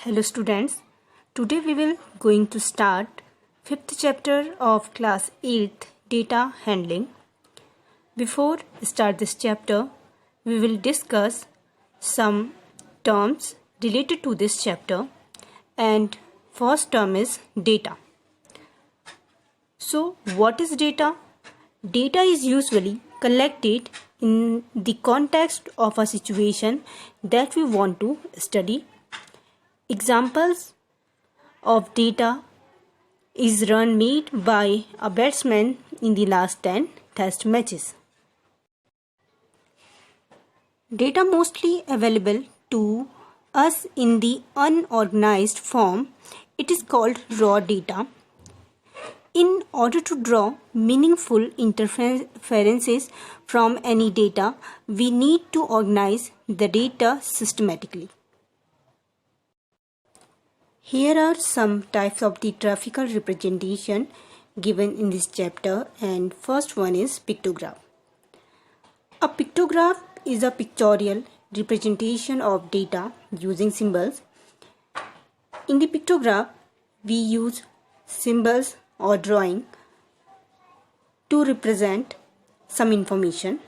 Hello students, today we will going to start 5th chapter of class 8th data handling. Before start this chapter, we will discuss some terms related to this chapter and first term is data. So what is data? Data is usually collected in the context of a situation that we want to study. Examples of data is run made by a batsman in the last 10 test matches. Data mostly available to us in the unorganized form, it is called raw data. In order to draw meaningful inferences from any data, we need to organize the data systematically. Here are some types of the graphical representation given in this chapter, and first one is pictograph. A pictograph is a pictorial representation of data using symbols. In the pictograph, we use symbols or drawing to represent some information.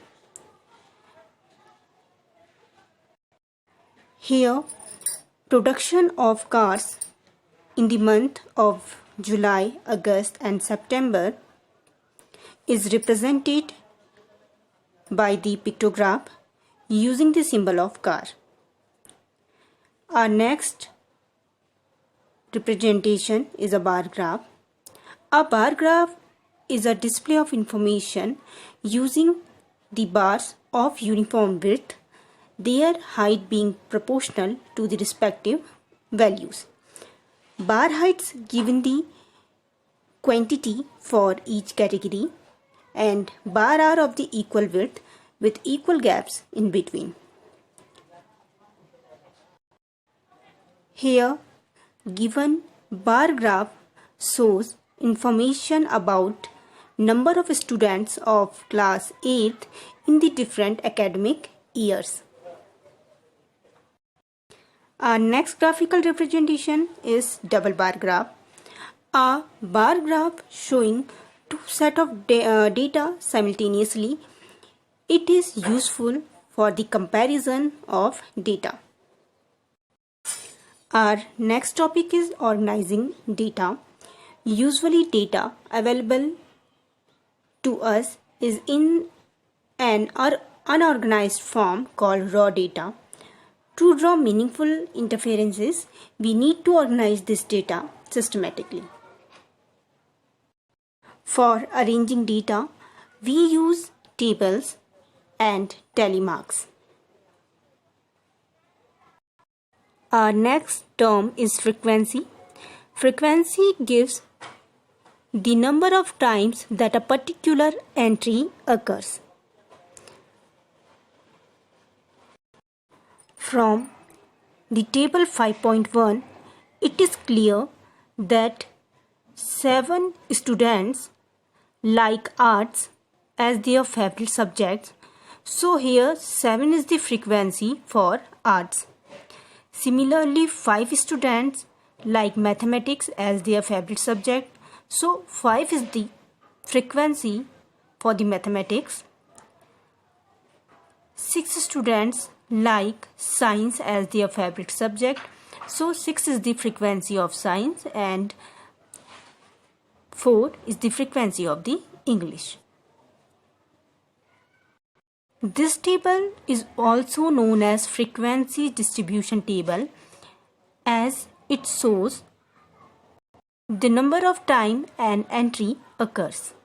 Here, production of cars in the month of July, August and September is represented by the pictograph using the symbol of car. Our next representation is a bar graph. A bar graph is a display of information using the bars of uniform width, their height being proportional to the respective values. Bar heights given the quantity for each category and bar are of the equal width with equal gaps in between. Here, given bar graph shows information about number of students of class 8th in the different academic years. Our next graphical representation is double bar graph. A bar graph showing two sets of data simultaneously. It is useful for the comparison of data. Our next topic is organizing data. Usually data available to us is in an unorganized form called raw data. To draw meaningful inferences, we need to organize this data systematically. For arranging data, we use tables and tally marks. Our next term is frequency. Frequency gives the number of times that a particular entry occurs. From the table 5.1, it is clear that 7 students like arts as their favorite subjects. So here 7 is the frequency for arts. Similarly, 5 students like mathematics as their favorite subject. So 5 is the frequency for the mathematics. 6 students like science as their favorite subject. So 6 is the frequency of science and 4 is the frequency of the English. This table is also known as frequency distribution table as it shows the number of time an entry occurs.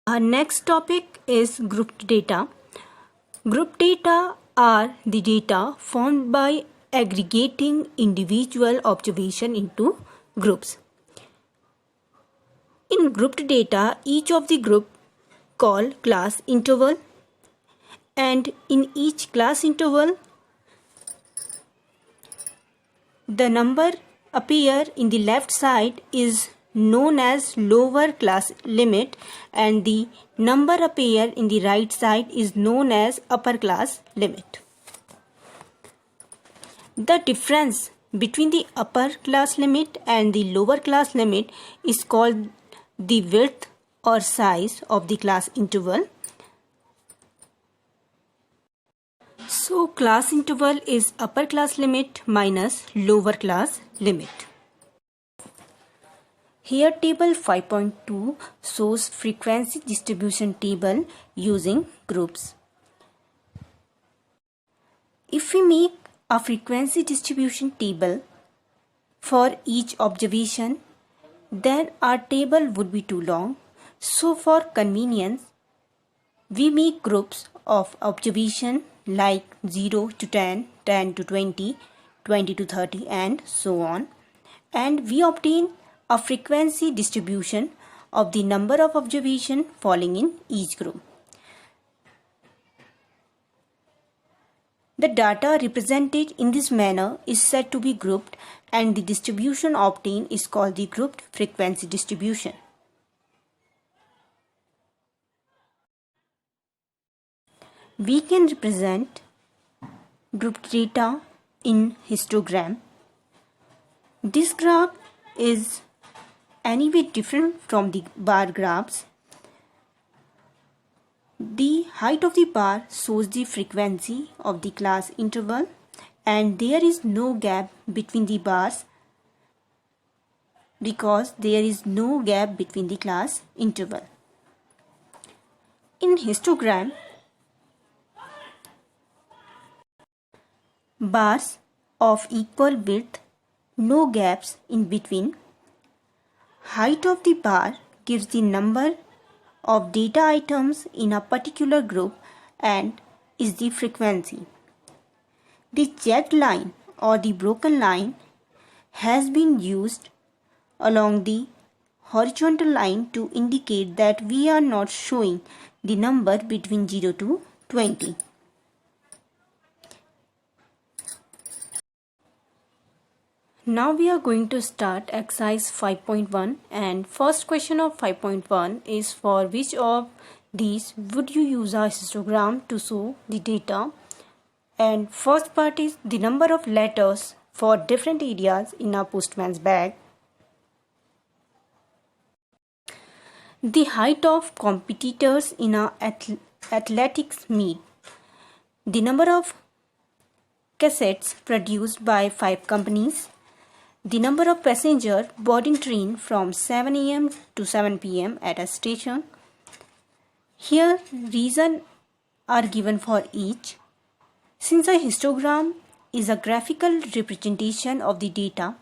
Our next topic is grouped data. Grouped data are the data formed by aggregating individual observation into groups. In grouped data, each of the group called class interval, and in each class interval, the number appear in the left side is known as lower class limit and the number appear in the right side is known as upper class limit. The difference between the upper class limit and the lower class limit is called the width or size of the class interval. So class interval is upper class limit minus lower class limit. Here table 5.2 shows frequency distribution table using groups. If we make a frequency distribution table for each observation, then our table would be too long. So for convenience, we make groups of observation like 0 to 10, 10 to 20, 20 to 30 and so on, and we obtain a frequency distribution of the number of observations falling in each group. The data represented in this manner is said to be grouped, and the distribution obtained is called the grouped frequency distribution. We can represent grouped data in histogram. This graph is anyway different from the bar graphs. The height of the bar shows the frequency of the class interval, and there is no gap between the bars because there is no gap between the class interval. In histogram, bars of equal width, no gaps in between. Height of the bar gives the number of data items in a particular group and is the frequency. The jagged line or the broken line has been used along the horizontal line to indicate that we are not showing the number between 0 to 20. Now we are going to start exercise 5.1, and first question of 5.1 is for which of these would you use a histogram to show the data, and first part is the number of letters for different areas in a postman's bag, the height of competitors in a athletics meet, the number of cassettes produced by 5 companies, the number of passenger boarding train from 7 a.m. to 7 p.m. at a station. Here reasons are given for each. Since a histogram is a graphical representation of the data,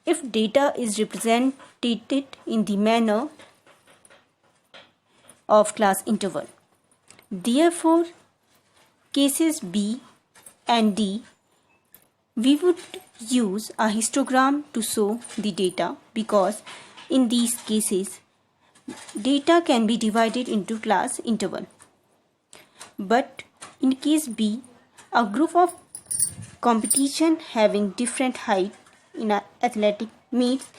if data is represented in the manner of class interval, therefore cases B and D, we would use a histogram to show the data because in these cases data can be divided into class interval. But in case B, a group of competition having different height in an athletic meets,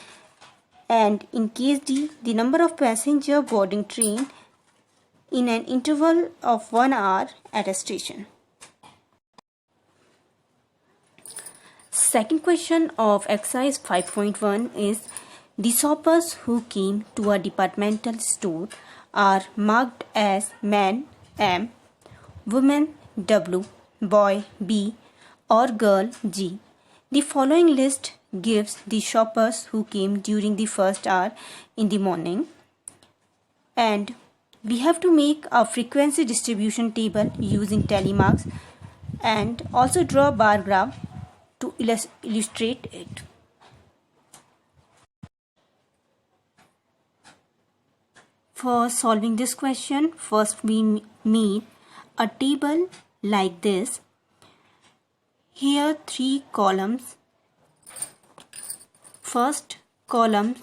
and in case D, the number of passenger boarding train in an interval of 1 hour at a station. Second question of exercise 5.1 is the shoppers who came to a departmental store are marked as man M, woman W, boy B or girl G. The following list gives the shoppers who came during the first hour in the morning, and we have to make a frequency distribution table using tally marks and also draw a bar graph to illustrate it. For solving this question, first we make a table like this. Here 3 columns. First column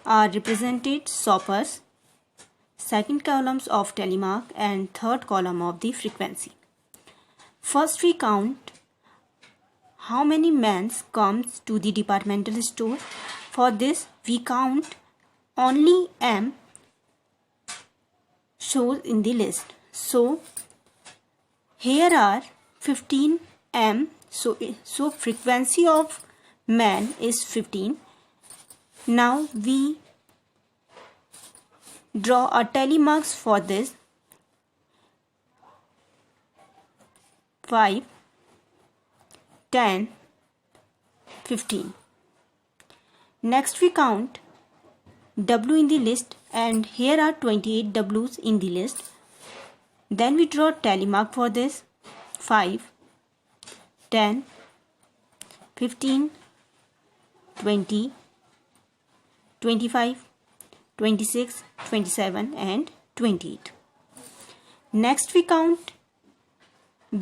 are represented shoppers, second columns of tally mark, and third column of the frequency. First we count how many men comes to the departmental store. For this we count only M shows in the list. So here are 15 m. So frequency of man is 15. Now we draw a tally marks for this. 5, 10, 15. Next we count W in the list, and here are 28 W's in the list. Then we draw tally mark for this. 5, 10, 15, 20, 25, 26, 27 and 28. Next we count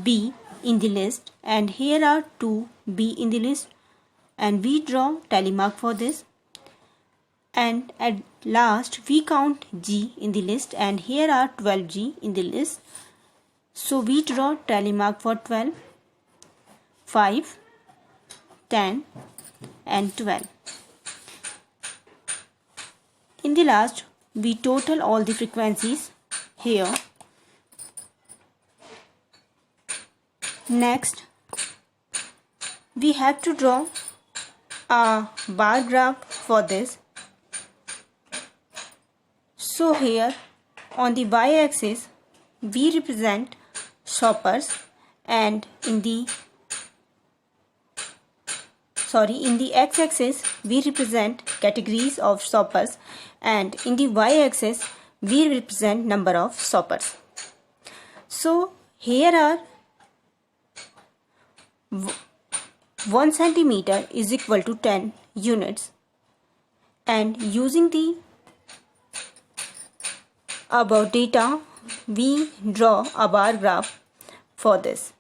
B in the list, and here are 2 B in the list, and we draw tally mark for this. And at last we count G in the list, and here are 12 G in the list. So we draw tally mark for 12, 5, 10 and 12. In the last we total all the frequencies here. Next we have to draw a bar graph for this. So here on the y-axis we represent shoppers, and in the x-axis we represent categories of shoppers, and in the y-axis we represent number of shoppers. So here are 1 centimeter is equal to 10 units, and using the above data we draw a bar graph for this.